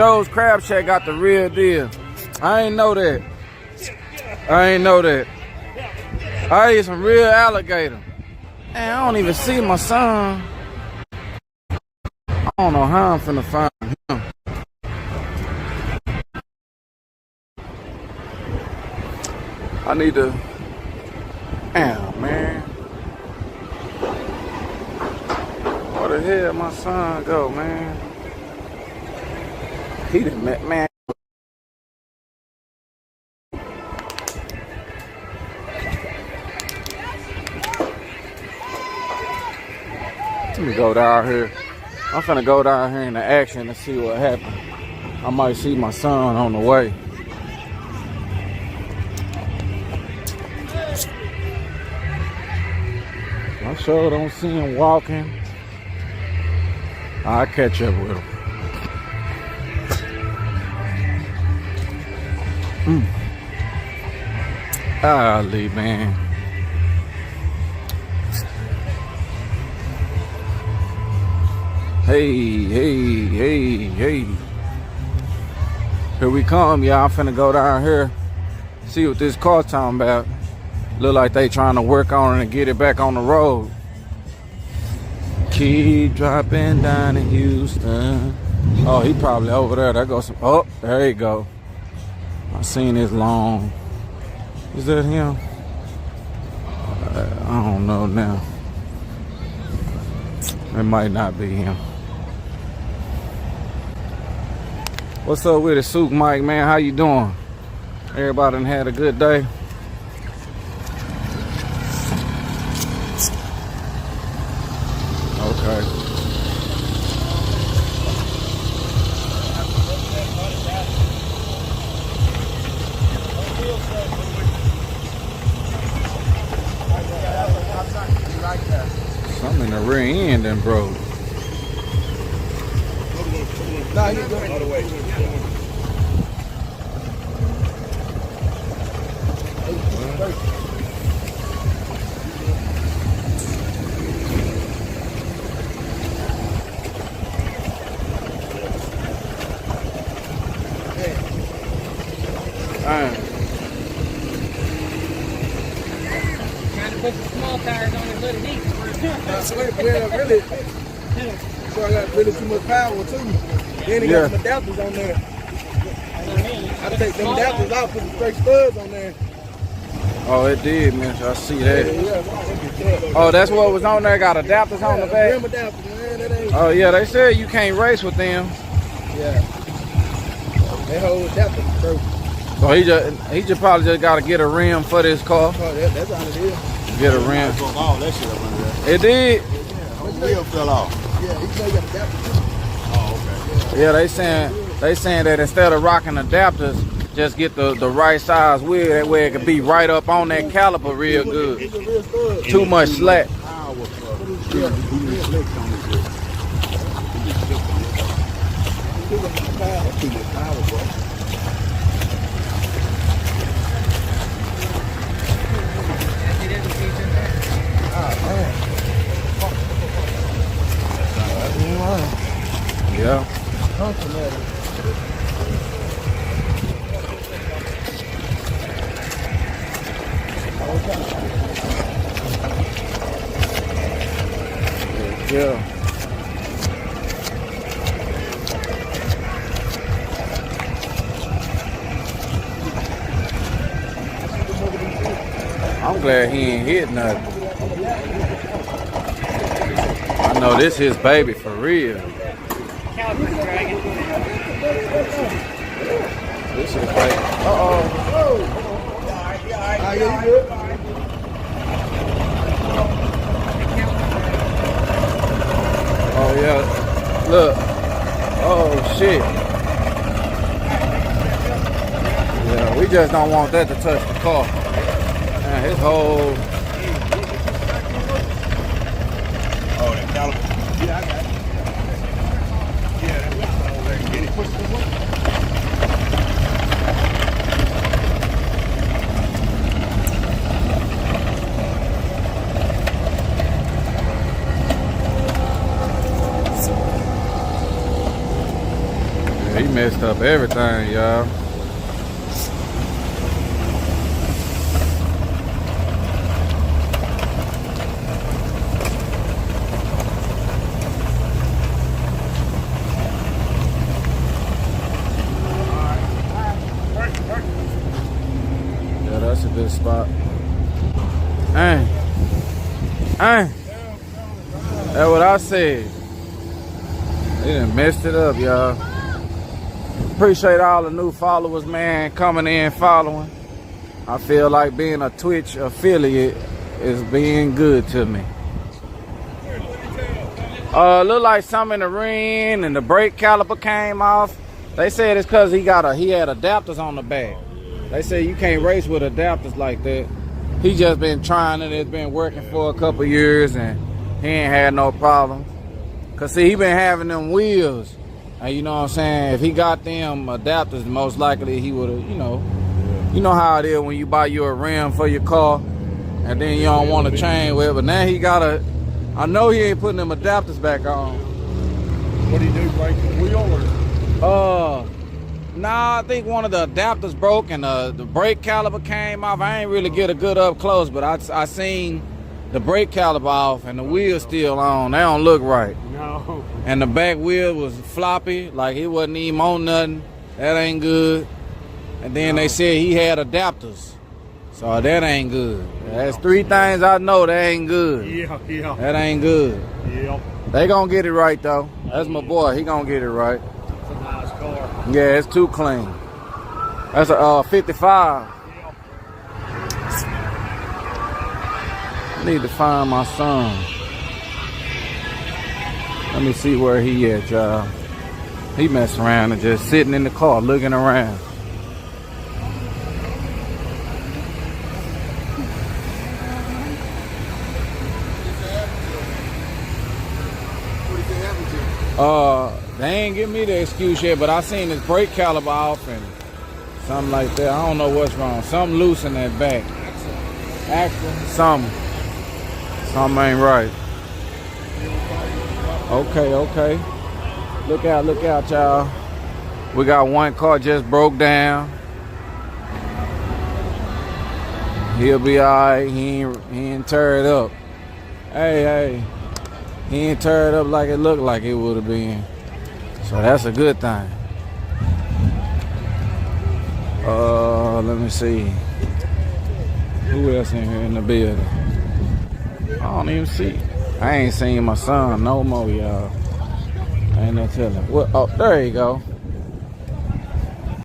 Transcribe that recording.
Joe's Crab Shack got the real deal. I ain't know that. I ain't know that. I ate some real alligator. Man, I don't even see my son. I don't know how I'm finna find him. I need to. Damn, man. Where the hell my son go, man? He done met, man. Let me go down here. I'm finna go down here in the action and see what happens. I might see my son on the way. I sure don't see him walking. I'll catch up with him. Golly, man. Hey, hey, hey, hey. Here we come, y'all. I'm finna go down here, see what this car talking about. Look like they trying to work on it and get it back on the road. Keep dropping down in Houston. Oh, he probably over there. There goes some. Oh, there you go. I seen his long. Is that him? I don't know now. It might not be him. What's up with it, Souk Mike, man? How you doing? Everybody done had a good day? Okay. Something in the rear end and broke. Nah, you're going all the way. Trying to put the small tires on and let it eat. Yeah, really. So I got really too much power too. Then he got some adapters on there. I take them adapters out, put some straight studs on there. Oh, it did, man. I see that. Yeah. Oh, that's what was on there. Got adapters on the back. Rim adapters, man. That ain't. Oh yeah, they said you can't race with them. Yeah. They hold adapters, bro. So he just probably just got to get a rim for this car. Oh, that's all it is. Get a rim. Broke all that shit up under there. It did. The wheel fell off. Yeah, he say you got adapters. Oh, okay. Yeah, they saying that instead of rocking adapters, just get the right size wheel. That way it could be right up on that caliper real good. He's a real stud. Too much slack. Power, bro. He just slicked on this shit. He just slicked on this. That's too much power, bro. Yeah. Yeah. I'm glad he ain't hit nothing. I know this his baby for real. This is baby. Oh yeah. Look. Oh shit. Yeah, we just don't want that to touch the car. Man, his whole. Oh, that caliper. Yeah, I got it. Yeah, that was over there. Get it pushed this way. messed up everything, y'all. Yeah, that's a good spot. Hey. Hey. That's what I said. They done messed it up, y'all. Appreciate all the new followers, man, coming in, following. I feel like being a Twitch affiliate is being good to me. Look like something in the ring and the brake caliper came off. They said it's because he had adapters on the back. They say you can't race with adapters like that. He just been trying it. It's been working for a couple years and he ain't had no problem. Cause see, he been having them wheels. And you know what I'm saying? If he got them adapters, most likely he would have, you know how it is when you buy you a rim for your car and then you don't want to chain with it. But now he got I know he ain't putting them adapters back on. What do you do, break the wheel or? Nah, I think one of the adapters broke and the brake caliper came off. I ain't really get a good up close, but I seen the brake caliper off and the wheel's still on. They don't look right. No. And the back wheel was floppy, like it wasn't even on nothing. That ain't good. And then they said he had adapters. So that ain't good. That's three things I know that ain't good. Yeah. That ain't good. Yeah. They gonna get it right though. That's my boy, he gonna get it right. It's a nice car. Yeah, it's too clean. That's a 55. I need to find my son. Let me see where he at, y'all. He messing around and just sitting in the car looking around. They ain't give me the excuse yet, but I seen his brake caliper off and something like that. I don't know what's wrong. Something loose in that back. Axle? Something ain't right. Okay. Look out, y'all. We got one car just broke down. He'll be alright. He ain't tear it up. Hey. He ain't tear it up like it looked like it would have been. So that's a good thing. Let me see. Who else in here in the building? I don't even see. I ain't seen my son no more, y'all. Ain't no telling. What? Oh, there you go.